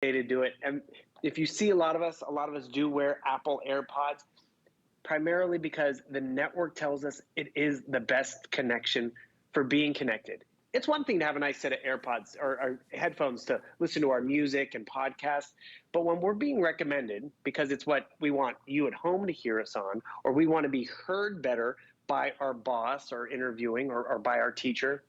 way to do it. And if you see a lot of us do wear Apple AirPods, primarily because the network tells us it is the best connection for being connected. It's one thing to have a nice set of AirPods or headphones to listen to our music and podcasts, but when we're being recommended, because it's what we want you at home to hear us on, or we want to be heard better by our boss or interviewing or by our teacher,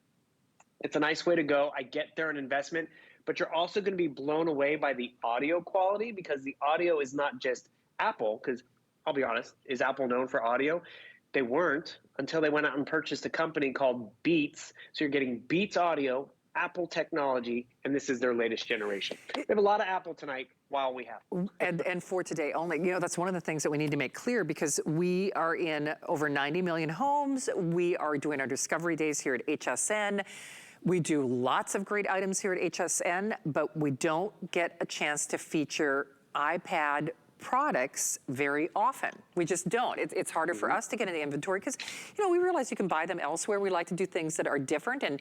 it's a nice way to go. I get they're an investment, but you're also going to be blown away by the audio quality, because the audio is not just Apple, because I'll be honest, is Apple known for audio? They weren't until they went out and purchased a company called Beats. So you're getting Beats audio, Apple technology, and this is their latest generation. We have a lot of Apple tonight while we have. And for today only. You know, that's one of the things that we need to make clear, because we are in over 90 million homes. We are doing our Discovery Days here at HSN. We do lots of great items here at HSN, but we don't get a chance to feature iPad products very often. We just don't. It's harder for us to get in the inventory because, you know, we realize you can buy them elsewhere. We like to do things that are different and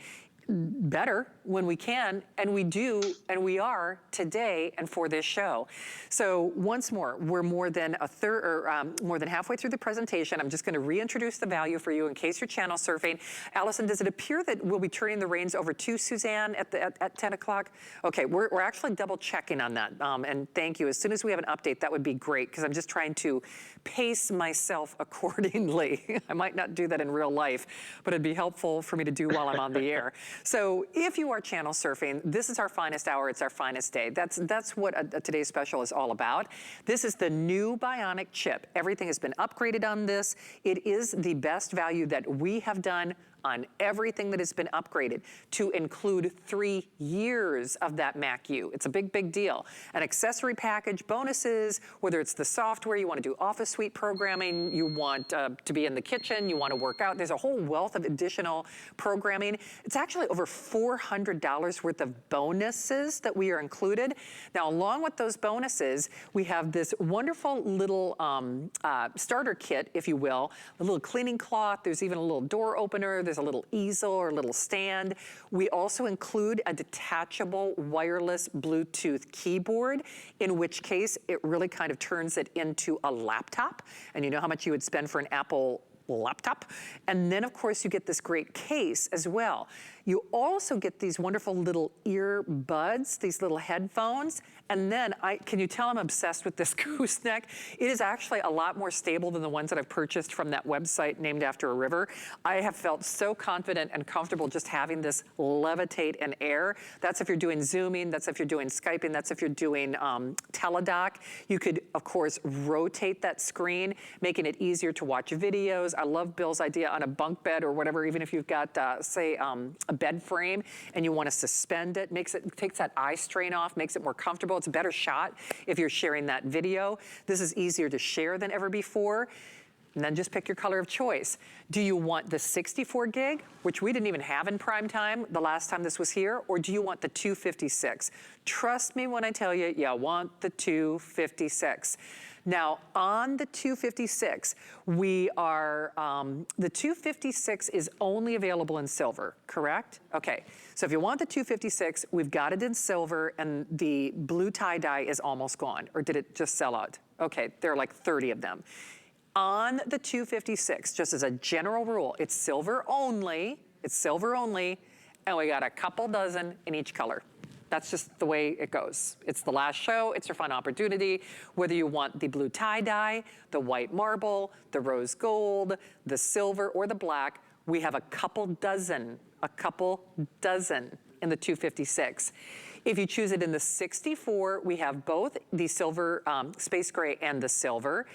better when we can, and we do, and we are today and for this show. So once more, we're more than a third, or more than halfway through the presentation. I'm just going to reintroduce the value for you in case you're channel surfing. Allison, does it appear that we'll be turning the reins over to Suzanne at 10 o'clock? Okay, we're actually double checking on that, and thank you. As soon as we have an update, that would be great, because I'm just trying to pace myself accordingly. I might not do that in real life, but it'd be helpful for me to do while I'm on the air. So if you are channel surfing, this is our finest hour, it's our finest day. That's what today's special is all about. This is the new Bionic chip. Everything has been upgraded on this. It is the best value that we have done on everything that has been upgraded to include 3 years of that Mac U. It's a big, big deal. An accessory package, bonuses, whether it's the software, you want to do office suite programming, you want to be in the kitchen, you want to work out. There's a whole wealth of additional programming. It's actually over $400 worth of bonuses that we are included. Now, along with those bonuses, we have this wonderful little starter kit, if you will, a little cleaning cloth. There's even a little door opener. There's a little easel or a little stand. We also include a detachable wireless Bluetooth keyboard, in which case it really kind of turns it into a laptop. And you know how much you would spend for an Apple laptop? And then of course you get this great case as well. You also get these wonderful little earbuds, these little headphones. And then, can you tell I'm obsessed with this gooseneck? It is actually a lot more stable than the ones that I've purchased from that website named after a river. I have felt so confident and comfortable just having this levitate in air. That's if you're doing Zooming, that's if you're doing Skyping, that's if you're doing teledoc. You could, of course, rotate that screen, making it easier to watch videos. I love Bill's idea on a bunk bed or whatever, even if you've got, say, a bed frame and you want to suspend it, takes that eye strain off, makes it more comfortable. It's a better shot if you're sharing that video. This is easier to share than ever before. And then just pick your color of choice. Do you want the 64 gig, which we didn't even have in prime time the last time this was here, or do you want the 256? Trust me when I tell you, you want the 256. Now, on the 256, we are, the 256 is only available in silver, correct? Okay, so if you want the 256, we've got it in silver, and the blue tie-dye is almost gone, or did it just sell out? Okay, there are like 30 of them. On the 256, just as a general rule, it's silver only, and we got a couple dozen in each color. That's just the way it goes. It's the last show, it's your fun opportunity. Whether you want the blue tie-dye, the white marble, the rose gold, the silver, or the black, we have a couple dozen in the 256. If you choose it in the 64, we have both the silver, space gray, and the silver.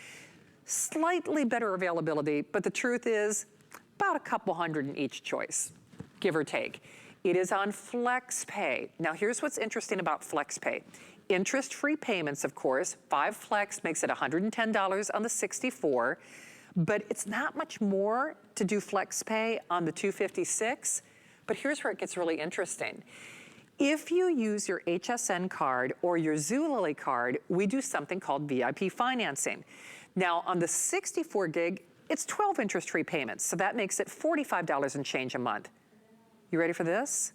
Slightly better availability, but the truth is about a couple hundred in each choice, give or take. It is on FlexPay. Now here's what's interesting about FlexPay. Interest-free payments, of course. 5 Flex makes it $110 on the 64, but it's not much more to do FlexPay on the 256. But here's where it gets really interesting. If you use your HSN card or your Zulily card, we do something called VIP financing. Now on the 64 gig, it's 12 interest-free payments, so that makes it $45 and change a month. You ready for this?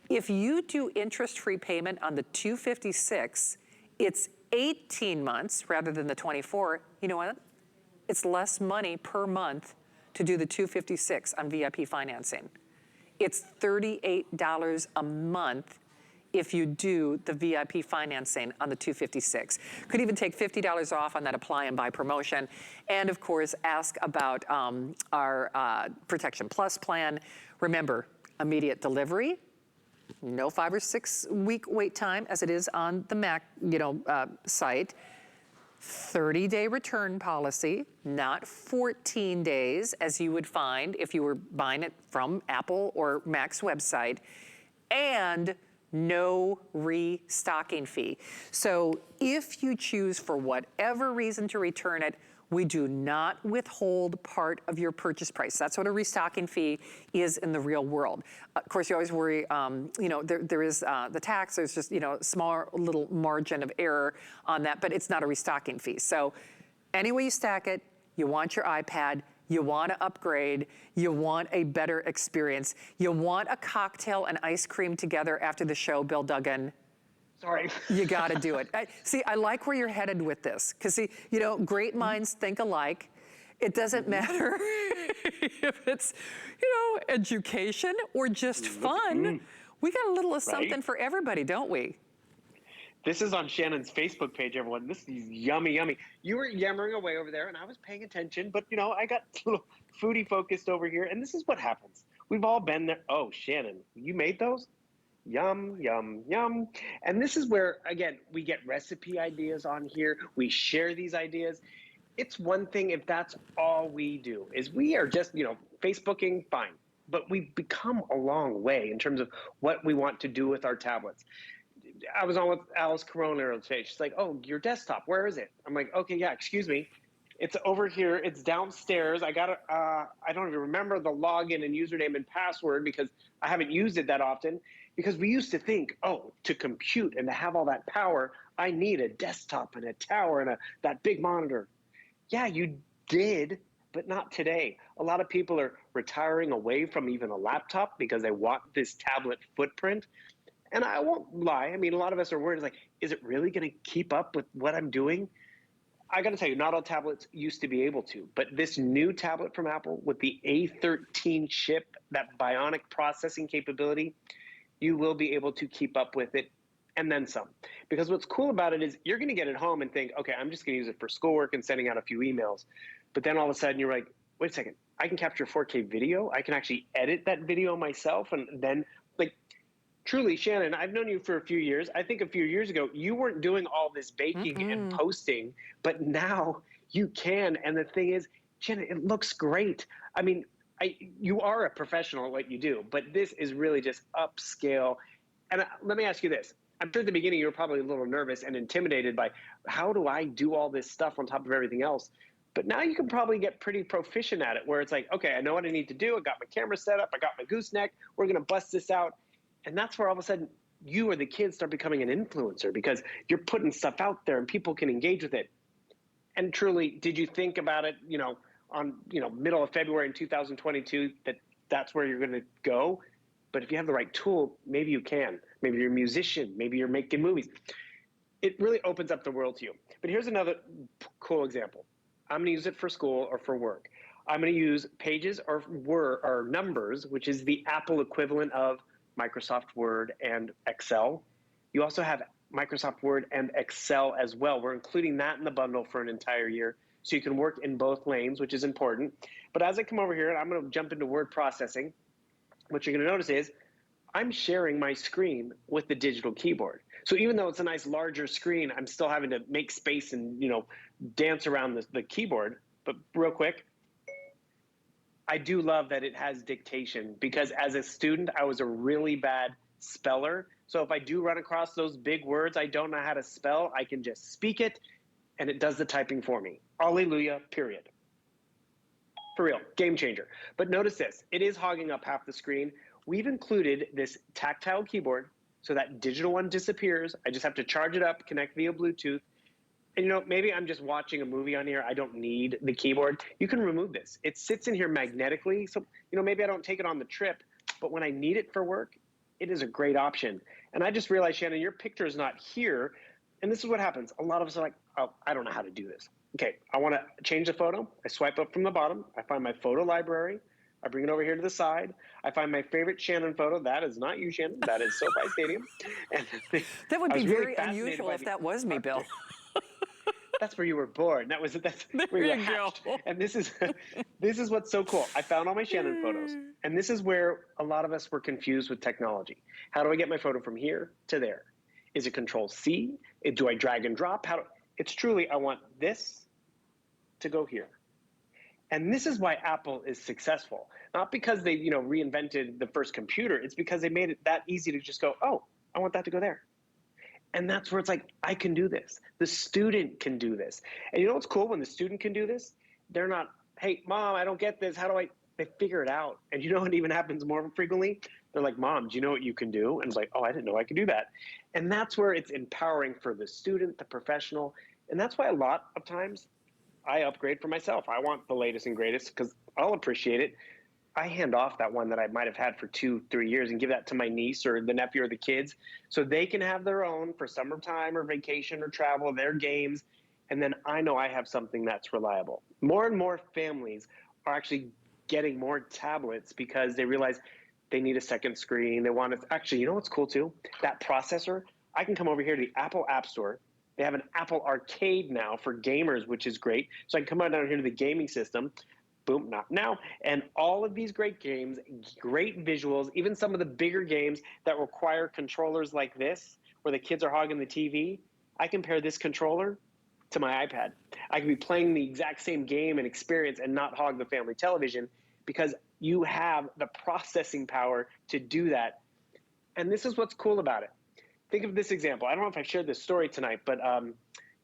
If you do interest-free payment on the 256, It's 18 months rather than the 24. You know what? It's less money per month to do the $256 on VIP financing. It's $38 a month if you do the VIP financing on the $256. Could even take $50 off on that apply and buy promotion. And of course, ask about our Protection Plus plan. Remember, immediate delivery, no 5 or 6 week wait time as it is on the Mac, site. 30-day return policy, not 14 days as you would find if you were buying it from Apple or Mac's website, and no restocking fee. So if you choose for whatever reason to return it, we do not withhold part of your purchase price. That's what a restocking fee is in the real world. Of course, you always worry, there is the tax, there's just, small little margin of error on that, but it's not a restocking fee. So any way you stack it, you want your iPad, you want to upgrade, you want a better experience, you want a cocktail and ice cream together after the show, Bill Duggan. Sorry. You got to do it. I like where you're headed with this. Because, great minds think alike. It doesn't matter if it's, education or just fun. We got a little of something for everybody, don't we? This is on Shannon's Facebook page, everyone. This is yummy, yummy. You were yammering away over there, and I was paying attention. But, I got a little foodie focused over here. And this is what happens. We've all been there. Oh, Shannon, you made those? Yum, yum, yum. And this is where, again, we get recipe ideas on here. We share these ideas. It's one thing if that's all we do, is we are just, Facebooking, fine. But we've become a long way in terms of what we want to do with our tablets. I was on with Alice Corona earlier today. She's like, oh, your desktop, where is it? I'm like, okay, yeah, excuse me. It's over here. It's downstairs. I got I don't even remember the login and username and password because I haven't used it that often. Because we used to think, oh, to compute and to have all that power, I need a desktop and a tower and that big monitor. Yeah, you did, but not today. A lot of people are retiring away from even a laptop because they want this tablet footprint. And I won't lie. I mean, a lot of us are worried, is it really going to keep up with what I'm doing? I got to tell you, not all tablets used to be able to. But this new tablet from Apple with the A13 chip, that Bionic processing capability, you will be able to keep up with it and then some. Because what's cool about it is you're going to get it home and think, okay, I'm just going to use it for schoolwork and sending out a few emails. But then all of a sudden you're like, wait a second, I can capture 4K video. I can actually edit that video myself. And then, truly, Shannon, I've known you for a few years. I think a few years ago, you weren't doing all this baking and posting, but now you can. And the thing is, Shannon, it looks great. I mean, you are a professional at what you do, but this is really just upscale. And let me ask you this. I'm sure at the beginning you were probably a little nervous and intimidated by how do I do all this stuff on top of everything else? But now you can probably get pretty proficient at it where it's like, okay, I know what I need to do. I got my camera set up. I got my gooseneck. We're going to bust this out. And that's where all of a sudden you or the kids start becoming an influencer because you're putting stuff out there and people can engage with it. And truly, did you think about it, on middle of February in 2022 that's where you're going to go? But if you have the right tool, maybe you can. Maybe you're a musician. Maybe you're making movies. It really opens up the world to you. But here's another cool example. I'm going to use it for school or for work. I'm going to use Pages or Numbers, which is the Apple equivalent of Microsoft Word and Excel. You also have Microsoft Word and Excel as well. We're including that in the bundle for an entire year. So you can work in both lanes, which is important. But as I come over here, I'm going to jump into word processing. What you're going to notice is I'm sharing my screen with the digital keyboard. So even though it's a nice larger screen, I'm still having to make space and, dance around the keyboard. But real quick, I do love that it has dictation because as a student, I was a really bad speller. So if I do run across those big words I don't know how to spell, I can just speak it and it does the typing for me. Alleluia, period. For real, game changer. But notice this, it is hogging up half the screen. We've included this tactile keyboard so that digital one disappears. I just have to charge it up, connect via Bluetooth. And maybe I'm just watching a movie on here. I don't need the keyboard. You can remove this. It sits in here magnetically. So, maybe I don't take it on the trip, but when I need it for work, it is a great option. And I just realized, Shannon, your picture is not here, And this is what happens. A lot of us are like, oh, I don't know how to do this. Okay, I want to change the photo. I swipe up from the bottom. I find my photo library. I bring it over here to the side. I find my favorite Shannon photo. That is not you, Shannon. That is SoFi Stadium. And That would I be was really very fascinated unusual by if that was me, Bill. That's where you were born. That's where you were hatched. And this is what's so cool. I found all my Shannon photos, and this is where a lot of us were confused with technology. How do I get my photo from here to there? Is it Control C? Do I drag and drop? It's truly, I want this to go here. And this is why Apple is successful. Not because they, reinvented the first computer. It's because they made it that easy to just go, oh, I want that to go there. And that's where it's like, I can do this. The student can do this. And you know what's cool? When the student can do this, they're not, hey, Mom, I don't get this. How do I? They figure it out. And you know what even happens more frequently? They're like, Mom, do you know what you can do? And it's like, oh, I didn't know I could do that. And that's where it's empowering for the student, the professional. And that's why a lot of times I upgrade for myself. I want the latest and greatest because I'll appreciate it. I hand off that one that I might have had for 2-3 years and give that to my niece or the nephew or the kids so they can have their own for summertime or vacation or travel, their games. And then I know I have something that's reliable. More and more families are actually getting more tablets because they realize they need a second screen. They want to, actually, you know what's cool too? That processor, I can come over here to the Apple App Store. They have an Apple Arcade now for gamers, which is great. So I can come out down here to the gaming system. Boom, not now. And all of these great games, great visuals, even some of the bigger games that require controllers like this, where the kids are hogging the TV, I can pair this controller to my iPad. I can be playing the exact same game and experience and not hog the family television because you have the processing power to do that. And this is what's cool about it. Think of this example. I don't know if I shared this story tonight, but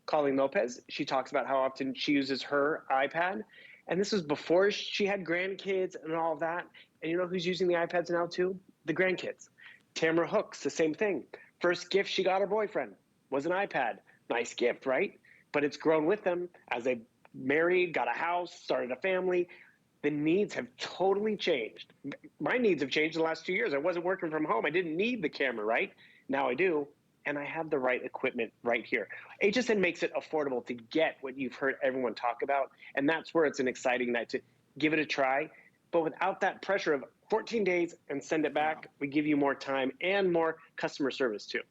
Colleen Lopez, she talks about how often she uses her iPad. And this was before she had grandkids and all of that. And you know who's using the iPads now too? The grandkids. Tamara Hooks, the same thing. First gift she got her boyfriend was an iPad. Nice gift, right? But it's grown with them as they married, got a house, started a family. The needs have totally changed. My needs have changed in the last 2 years. I wasn't working from home. I didn't need the camera, right? Now I do. And I have the right equipment right here. HSN makes it affordable to get what you've heard everyone talk about. And that's where it's an exciting night to give it a try. But without that pressure of 14 days and send it back, we give you more time and more customer service too.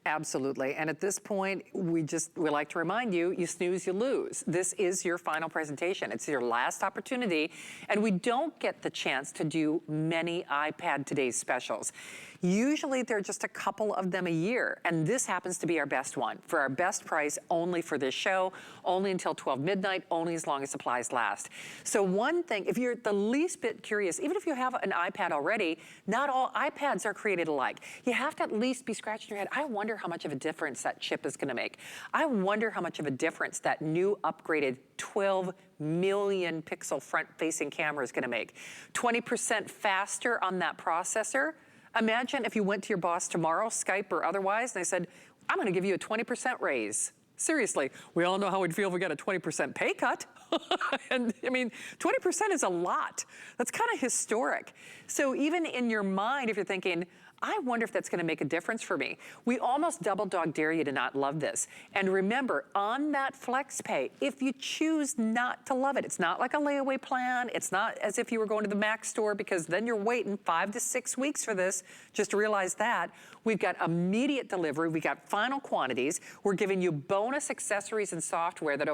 Absolutely. And at this point, we like to remind you, you snooze, you lose. This is your final presentation. It's your last opportunity. And we don't get the chance to do many iPad Today's specials. Usually there are just a couple of them a year, and this happens to be our best one for our best price only for this show, only until 12 midnight, only as long as supplies last. So one thing, if you're the least bit curious, even if you have an iPad already, not all iPads are created alike. You have to at least be scratching your head. I wonder how much of a difference that chip is gonna make. I wonder how much of a difference that new upgraded 12 million pixel front-facing camera is gonna make. 20% faster on that processor. Imagine if you went to your boss tomorrow, Skype or otherwise, and they said, I'm gonna give you a 20% raise. Seriously, we all know how we'd feel if we got a 20% pay cut. And I mean, 20% is a lot. That's kind of historic. So even in your mind, if you're thinking, I wonder if that's gonna make a difference for me. We almost double dog dare you to not love this. And remember, on that flex pay, if you choose not to love it, it's not like a layaway plan. It's not as if you were going to the Mac store because then you're waiting 5 to 6 weeks for this. Just realize that. We've got immediate delivery. We got final quantities. We're giving you bonus accessories and software that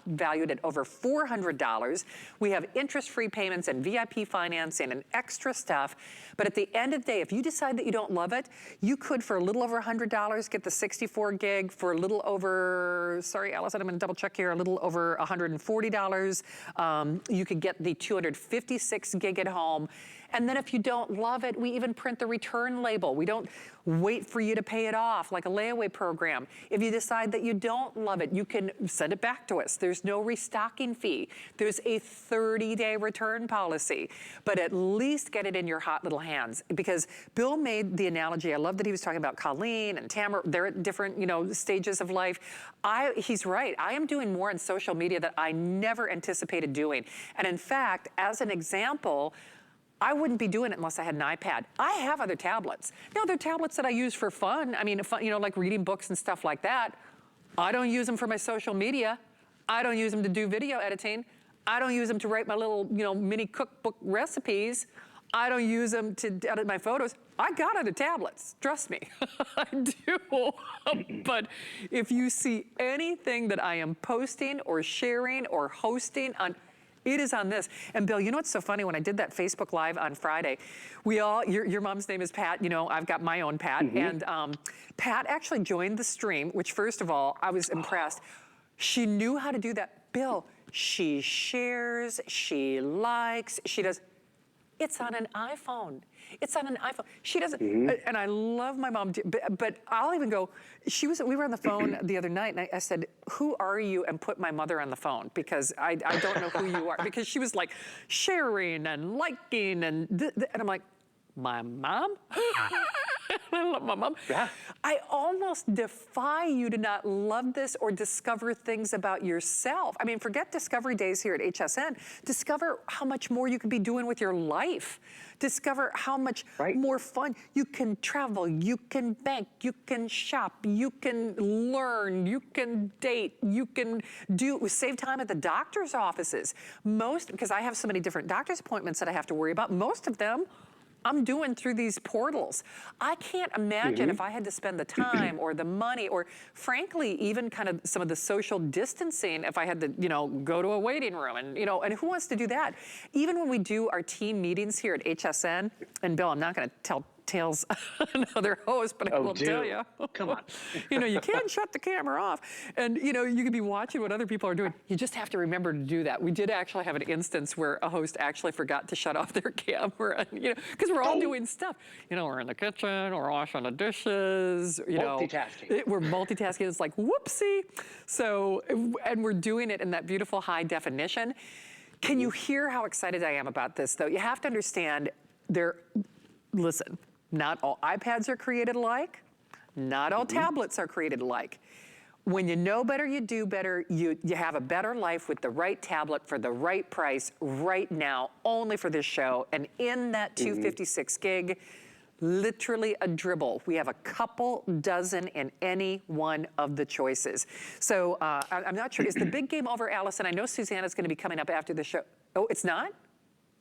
valued at over $400. We have interest-free payments and VIP financing and extra stuff. But at the end of the day, if you decide that you don't love it, you could, for a little over $100, get the 64 gig for a little over, sorry, Allison, I'm gonna double check here, a little over $140. You could get the 256 gig at home. And then if you don't love it, we even print the return label. We don't wait for you to pay it off like a layaway program. If you decide that you don't love it, you can send it back to us. There's no restocking fee. There's a 30-day return policy, but at least get it in your hot little hands. Because Bill made the analogy, I love that he was talking about Colleen and Tamara, they're at different stages of life. He's right, I am doing more on social media that I never anticipated doing. And in fact, as an example, I wouldn't be doing it unless I had an iPad. I have other tablets. They're tablets that I use for fun. I mean, like reading books and stuff like that. I don't use them for my social media. I don't use them to do video editing. I don't use them to write my little, mini cookbook recipes. I don't use them to edit my photos. I got other tablets, trust me, I do. But if you see anything that I am posting or sharing or hosting on, it is on this. And Bill, you know what's so funny? When I did that Facebook Live on Friday, your mom's name is Pat, I've got my own Pat. And Pat actually joined the stream, which first of all, I was impressed. She knew how to do that. Bill, she shares, she likes, she does. It's on an iPhone. It's on an iPhone. She doesn't, and I love my mom, but I'll even go, we were on the phone the other night and I said, who are you? And put my mother on the phone because I don't know who you are. Because she was like sharing and liking and I'm like, my mom? I love my mom. Yeah. I almost defy you to not love this or discover things about yourself. I mean, forget Discovery Days here at HSN. Discover how much more you could be doing with your life. Discover how much more fun. You can travel, you can bank, you can shop, you can learn, you can date, you can save time at the doctor's offices. Because I have so many different doctor's appointments that I have to worry about, most of them I'm doing through these portals. I can't imagine if I had to spend the time or the money or frankly, even kind of some of the social distancing if I had to, go to a waiting room and, and who wants to do that? Even when we do our team meetings here at HSN, and Bill, I'm not gonna tell tales another host, but I will tell you. Come on. You can shut the camera off. And you could be watching what other people are doing. You just have to remember to do that. We did actually have an instance where a host actually forgot to shut off their camera, because we're all doing stuff. We're in the kitchen, we're washing the dishes, multitasking. We're multitasking. It's like, whoopsie. So, and we're doing it in that beautiful high definition. Can you hear how excited I am about this, though? You have to understand, listen, not all iPads are created alike. Not all tablets are created alike. When you know better, you do better. You have a better life with the right tablet for the right price right now, only for this show. And in that 256 gig, literally a dribble. We have a couple dozen in any one of the choices. So I'm not sure. Is the big game over, Allison? I know Susanna's going to be coming up after the show. Oh, it's not?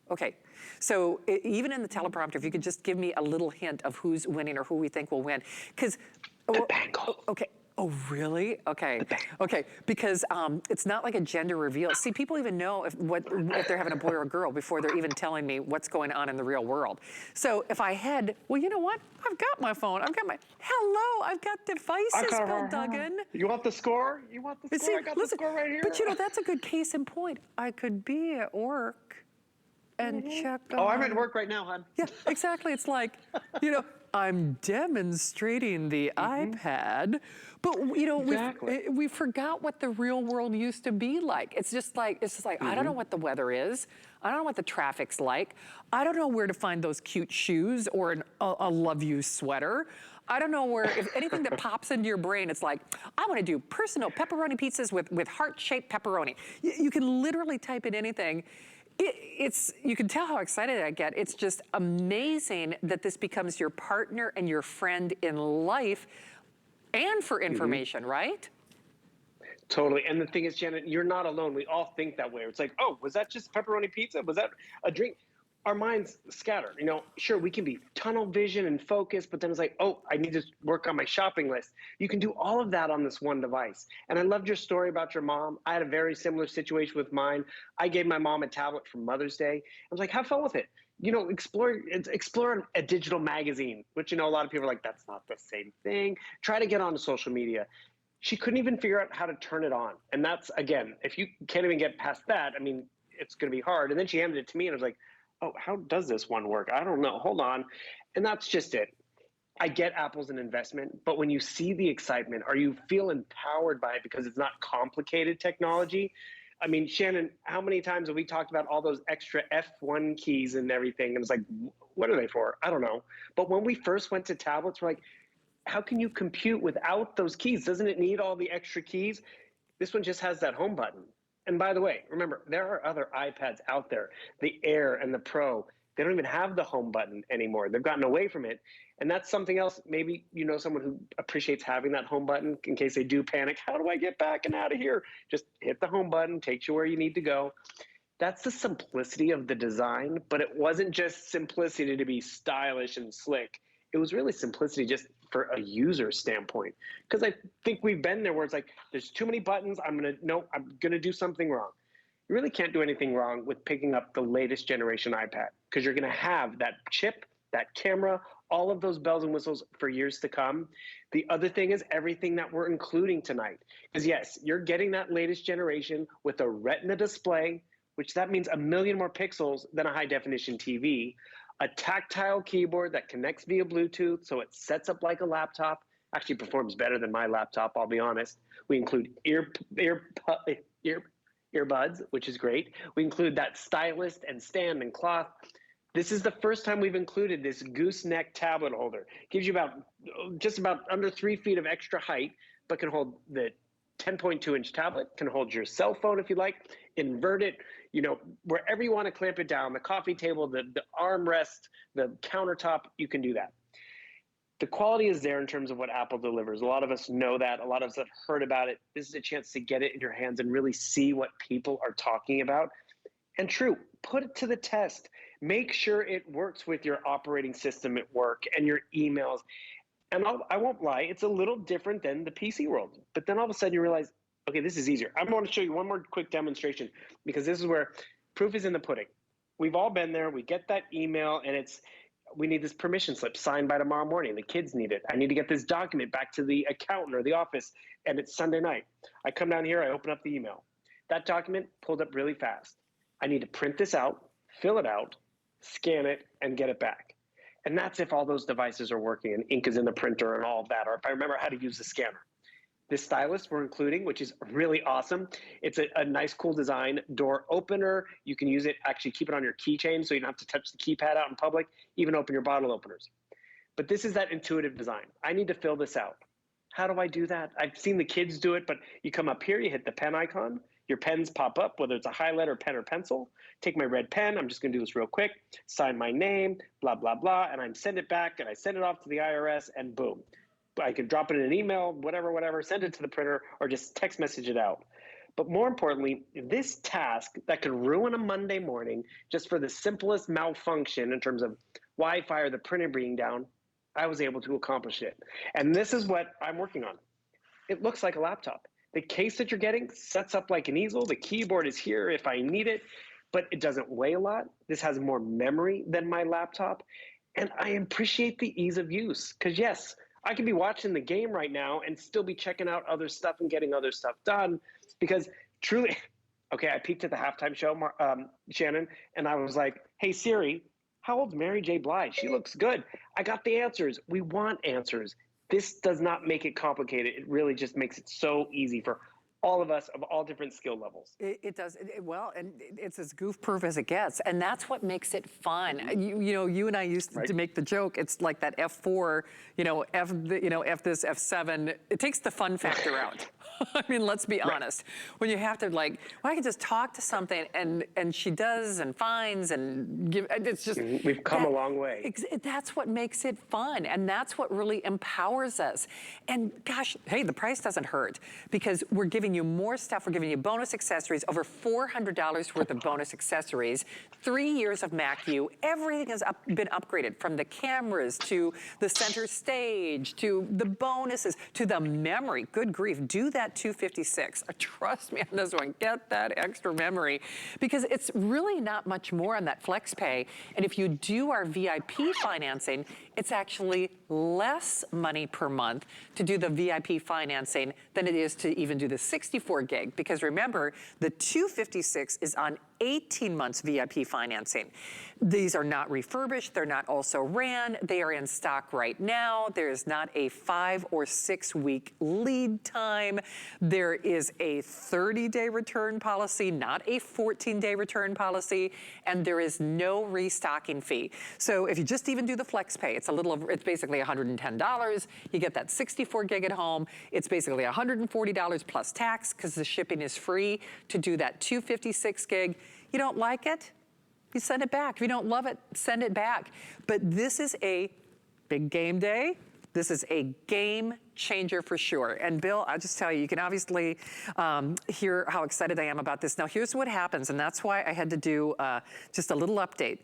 Okay, so even in the teleprompter, if you could just give me a little hint of who's winning or who we think will win. Because, okay, oh really? Okay, okay, because it's not like a gender reveal. See, people even know if they're having a boy or a girl before they're even telling me what's going on in the real world. So if I had, well, you know what? I've got my phone, I've got devices, Bill Duggan. You want the score? You want the score? I got the score right here. But that's a good case in point. I could be at work and check on... Oh, I'm at work right now, hon. Yeah, exactly. It's like, I'm demonstrating the iPad, but we forgot what the real world used to be like. It's just like, I don't know what the weather is. I don't know what the traffic's like. I don't know where to find those cute shoes or a love you sweater. I don't know if anything that pops into your brain, it's like, I want to do personal pepperoni pizzas with heart-shaped pepperoni. You can literally type in anything. You can tell how excited I get. It's just amazing that this becomes your partner and your friend in life and for information, right? Totally. And the thing is, Janet, you're not alone. We all think that way. It's like, oh, was that just pepperoni pizza? Was that a drink? Our minds scatter. Sure, we can be tunnel vision and focus, but then it's like, oh, I need to work on my shopping list. You can do all of that on this one device. And I loved your story about your mom. I had a very similar situation with mine. I gave my mom a tablet for Mother's Day. I was like, have fun with it. Explore a digital magazine, which, a lot of people are like, that's not the same thing. Try to get onto social media. She couldn't even figure out how to turn it on. And that's, again, if you can't even get past that, I mean, it's going to be hard. And then she handed it to me and I was like, oh, how does this one work? I don't know. Hold on. And that's just it. I get Apple's an investment, but when you see the excitement, or you feel empowered by it because it's not complicated technology. I mean, Shannon, how many times have we talked about all those extra F1 keys and everything? And it's like, what are they for? I don't know. But when we first went to tablets, we're like, how can you compute without those keys? Doesn't it need all the extra keys? This one just has that home button. And by the way, remember, there are other iPads out there, the Air and the Pro. They don't even have the home button anymore. They've gotten away from it. And that's something else. Maybe you know someone who appreciates having that home button in case they do panic. How do I get back and out of here? Just hit the home button, takes you where you need to go. That's the simplicity of the design, but it wasn't just simplicity to be stylish and slick. It was really simplicity just for a user standpoint. Because I think we've been there where it's like, there's too many buttons. I'm gonna do something wrong. You really can't do anything wrong with picking up the latest generation iPad, because you're gonna have that chip, that camera, all of those bells and whistles for years to come. The other thing is everything that we're including tonight. Because yes, you're getting that latest generation with a Retina display, which that means 1 million more pixels than a high definition TV, a tactile keyboard that connects via Bluetooth, so it sets up like a laptop, actually performs better than my laptop, I'll be honest. We include earbuds, which is great. We include that stylus and stand and cloth. This is the first time we've included this gooseneck tablet holder. Gives you just about under 3 feet of extra height, but can hold the 10.2-inch tablet, can hold your cell phone if you like, invert it, wherever you want to clamp it down, the coffee table, the armrest, the countertop, you can do that. The quality is there in terms of what Apple delivers. A lot of us know that. A lot of us have heard about it. This is a chance to get it in your hands and really see what people are talking about. And true, put it to the test. Make sure it works with your operating system at work and your emails. And I won't lie, it's a little different than the PC world. But then all of a sudden you realize, okay, this is easier. I'm going to show you one more quick demonstration, because this is where proof is in the pudding. We've all been there. We get that email and we need this permission slip signed by tomorrow morning. The kids need it. I need to get this document back to the accountant or the office, and it's Sunday night. I come down here, I open up the email. That document pulled up really fast. I need to print this out, fill it out, scan it, and get it back. And that's if all those devices are working and ink is in the printer and all of that, or if I remember how to use the scanner. This stylus we're including, which is really awesome. It's a nice, cool design. Door opener. You can use it, actually keep it on your keychain so you don't have to touch the keypad out in public, even open your bottle openers. But this is that intuitive design. I need to fill this out. How do I do that? I've seen the kids do it, but you come up here, you hit the pen icon, your pens pop up, whether it's a highlighter, pen, or pencil. Take my red pen, I'm just gonna do this real quick, sign my name, blah, blah, blah, and I send it back, and I send it off to the IRS, and boom. I could drop it in an email, whatever, send it to the printer, or just text message it out. But more importantly, this task that could ruin a Monday morning just for the simplest malfunction in terms of Wi-Fi or the printer being down, I was able to accomplish it. And this is what I'm working on. It looks like a laptop. The case that you're getting sets up like an easel. The keyboard is here if I need it, but it doesn't weigh a lot. This has more memory than my laptop. And I appreciate the ease of use, because yes, I could be watching the game right now and still be checking out other stuff and getting other stuff done, because truly, okay, I peeked at the halftime show, Shannon, and I was like, hey, Siri, how old's Mary J. Blige? She looks good. I got the answers. We want answers. This does not make it complicated. It really just makes it so easy for all of us of all different skill levels. It does. Well, and it's as goof-proof as it gets. And that's what makes it fun. You and I used to make the joke, it's like that F4, F this, F7. It takes the fun factor out. I mean, let's be honest. When you have to I can just talk to something and she does and finds and give, it's just. We've come a long way. That's what makes it fun. And that's what really empowers us. And gosh, hey, the price doesn't hurt, because we're giving you more stuff. We're giving you bonus accessories, over $400 worth of bonus accessories, 3 years of MacU. Everything has been upgraded, from the cameras to the center stage to the bonuses to the memory. Good grief, do that 256. Trust me on this one, get that extra memory, because it's really not much more on that FlexPay. And if you do our VIP financing, it's actually less money per month to do the VIP financing than it is to even do the 64 gig, because remember, the 256 is on 18 months VIP financing. These are not refurbished, they're not also ran, they are in stock right now. There is not a 5 or 6 week lead time. There is a 30-day return policy, not a 14-day return policy, and there is no restocking fee. So if you just even do the FlexPay, it's basically $110. You get that 64 gig at home. It's basically $140 plus tax, because the shipping is free to do that 256 gig. You don't like it? You send it back. If you don't love it, send it back. But this is a big game day. This is a game changer for sure. And Bill, I'll just tell you, you can obviously hear how excited I am about this. Now, here's what happens, and that's why I had to do just a little update.